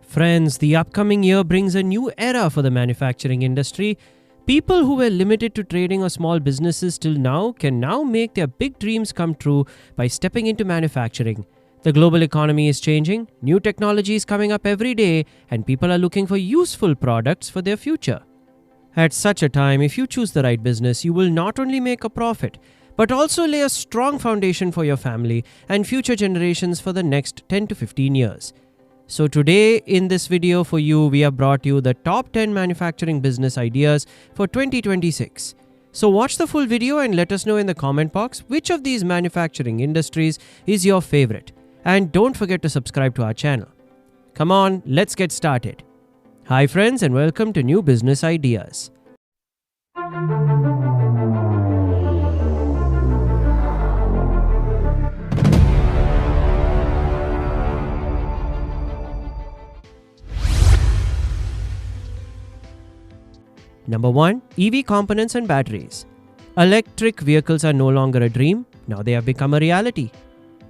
Friends, the upcoming year brings a new era for the manufacturing industry. People who were limited to trading or small businesses till now can now make their big dreams come true by stepping into manufacturing. The global economy is changing, new technology is coming up every day, and people are looking for useful products for their future. At such a time, if you choose the right business, you will not only make a profit, but also lay a strong foundation for your family and future generations for the next 10 to 15 years. So today in this video for you, we have brought you the top 10 manufacturing business ideas for 2026. So watch the full video and let us know in the comment box which of these manufacturing industries is your favorite. And don't forget to subscribe to our channel. Come on, let's get started. Hi friends and welcome to New Business Ideas. Number 1. EV components and batteries. Electric vehicles are no longer a dream, now they have become a reality.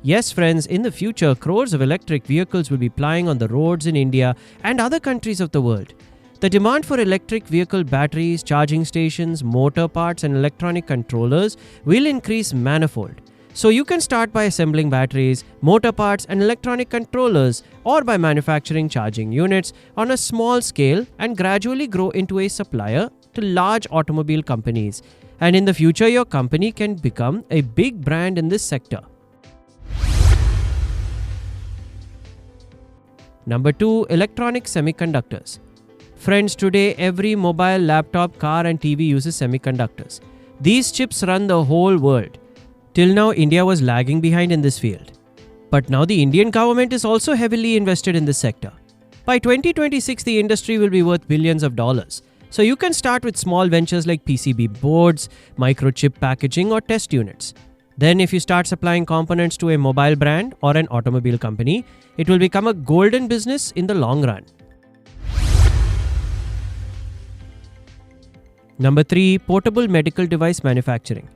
Yes friends, in the future, crores of electric vehicles will be plying on the roads in India and other countries of the world. The demand for electric vehicle batteries, charging stations, motor parts and electronic controllers will increase manifold. So you can start by assembling batteries, motor parts and electronic controllers or by manufacturing charging units on a small scale and gradually grow into a supplier to large automobile companies. And in the future, your company can become a big brand in this sector. Number 2. Electronic semiconductors. Friends, today every mobile, laptop, car and TV uses semiconductors. These chips run the whole world. Till now, India was lagging behind in this field. But now the Indian government is also heavily invested in this sector. By 2026, the industry will be worth billions of dollars. So you can start with small ventures like PCB boards, microchip packaging or test units. Then if you start supplying components to a mobile brand or an automobile company, it will become a golden business in the long run. Number 3. Portable medical device manufacturing.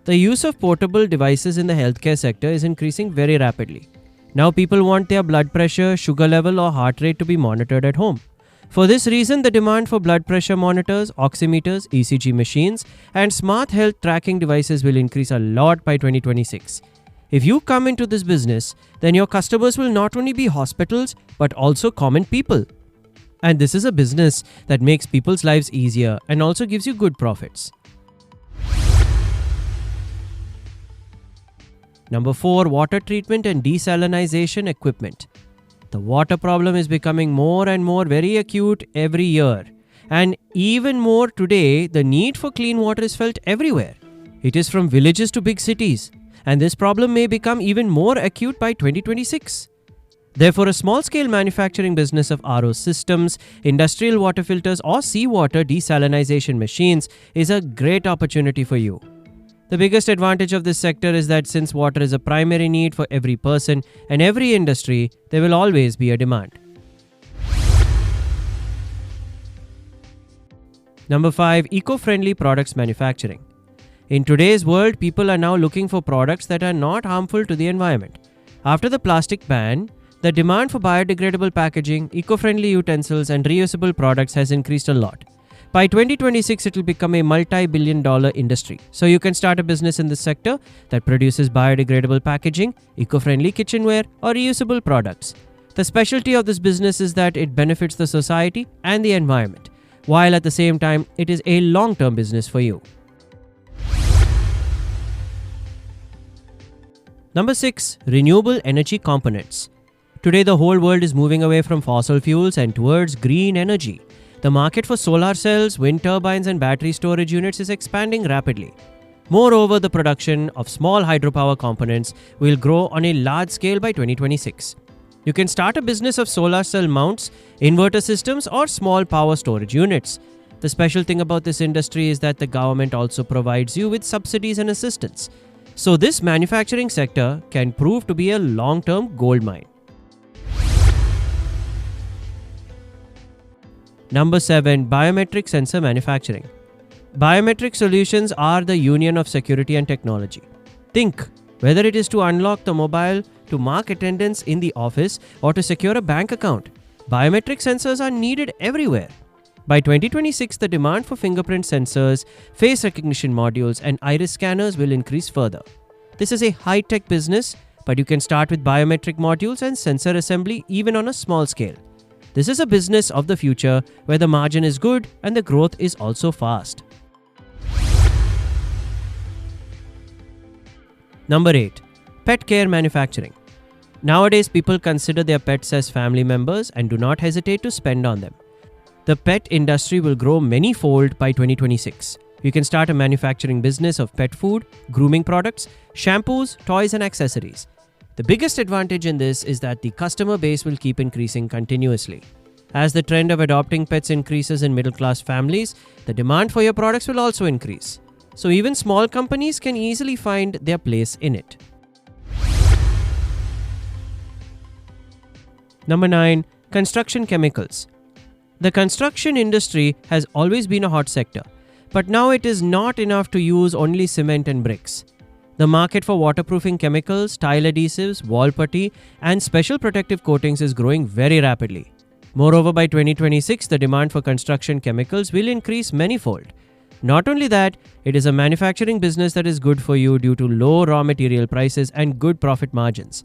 The use of portable devices in the healthcare sector is increasing very rapidly. Now people want their blood pressure, sugar level or heart rate to be monitored at home. For this reason, the demand for blood pressure monitors, oximeters, ECG machines and smart health tracking devices will increase a lot by 2026. If you come into this business, then your customers will not only be hospitals but also common people. And this is a business that makes people's lives easier and also gives you good profits. Number 4. Water treatment and desalinization equipment. The water problem is becoming more and more very acute every year. And even more today, the need for clean water is felt everywhere. It is from villages to big cities. And this problem may become even more acute by 2026. Therefore, a small-scale manufacturing business of RO systems, industrial water filters or seawater desalinization machines is a great opportunity for you. The biggest advantage of this sector is that since water is a primary need for every person and every industry, there will always be a demand. Number 5. Eco-friendly products manufacturing. In today's world, people are now looking for products that are not harmful to the environment. After the plastic ban, the demand for biodegradable packaging, eco-friendly utensils and reusable products has increased a lot. By 2026, it will become a multi-billion-dollar industry. So you can start a business in this sector that produces biodegradable packaging, eco-friendly kitchenware, or reusable products. The specialty of this business is that it benefits the society and the environment, while at the same time, it is a long-term business for you. Number 6. Renewable energy components. Today, the whole world is moving away from fossil fuels and towards green energy. The market for solar cells, wind turbines and battery storage units is expanding rapidly. Moreover, the production of small hydropower components will grow on a large scale by 2026. You can start a business of solar cell mounts, inverter systems or small power storage units. The special thing about this industry is that the government also provides you with subsidies and assistance. So this manufacturing sector can prove to be a long-term gold mine. Number 7. Biometric sensor manufacturing. Biometric solutions are the union of security and technology. Think, whether it is to unlock the mobile, to mark attendance in the office, or to secure a bank account. Biometric sensors are needed everywhere. By 2026, the demand for fingerprint sensors, face recognition modules, and iris scanners will increase further. This is a high-tech business, but you can start with biometric modules and sensor assembly even on a small scale. This is a business of the future where the margin is good and the growth is also fast. Number 8. Pet care manufacturing. Nowadays, people consider their pets as family members and do not hesitate to spend on them. The pet industry will grow many-fold by 2026. You can start a manufacturing business of pet food, grooming products, shampoos, toys, and accessories. The biggest advantage in this is that the customer base will keep increasing continuously. As the trend of adopting pets increases in middle-class families, the demand for your products will also increase. So even small companies can easily find their place in it. Number 9. Construction chemicals. The construction industry has always been a hot sector, but now it is not enough to use only cement and bricks. The market for waterproofing chemicals, tile adhesives, wall putty, and special protective coatings is growing very rapidly. Moreover, by 2026, the demand for construction chemicals will increase manyfold. Not only that, it is a manufacturing business that is good for you due to low raw material prices and good profit margins.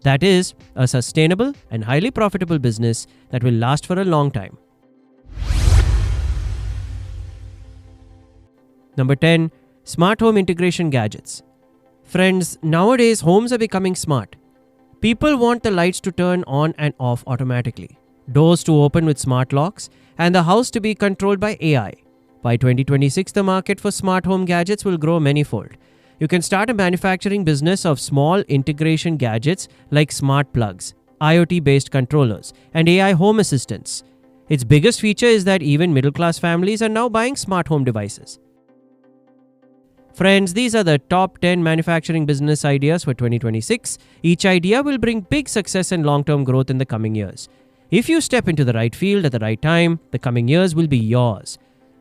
That is, a sustainable and highly profitable business that will last for a long time. Number 10. Smart home integration gadgets. Friends, nowadays homes are becoming smart. People want the lights to turn on and off automatically, doors to open with smart locks, and the house to be controlled by AI. By 2026, the market for smart home gadgets will grow manyfold. You can start a manufacturing business of small integration gadgets like smart plugs, IoT-based controllers, and AI home assistants. Its biggest feature is that even middle-class families are now buying smart home devices. Friends, these are the top 10 manufacturing business ideas for 2026. Each idea will bring big success and long-term growth in the coming years. If you step into the right field at the right time, the coming years will be yours.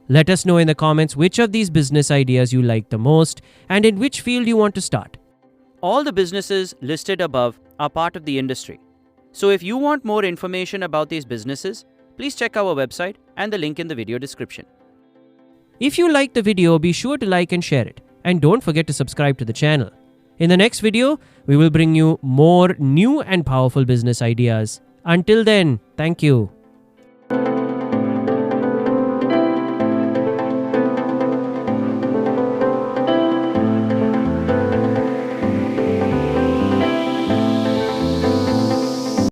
Let us know in the comments which of these business ideas you like the most and in which field you want to start. All the businesses listed above are part of the industry. So if you want more information about these businesses, please check our website and the link in the video description. If you liked the video, be sure to like and share it. And don't forget to subscribe to the channel. In the next video, we will bring you more new and powerful business ideas. Until then, thank you.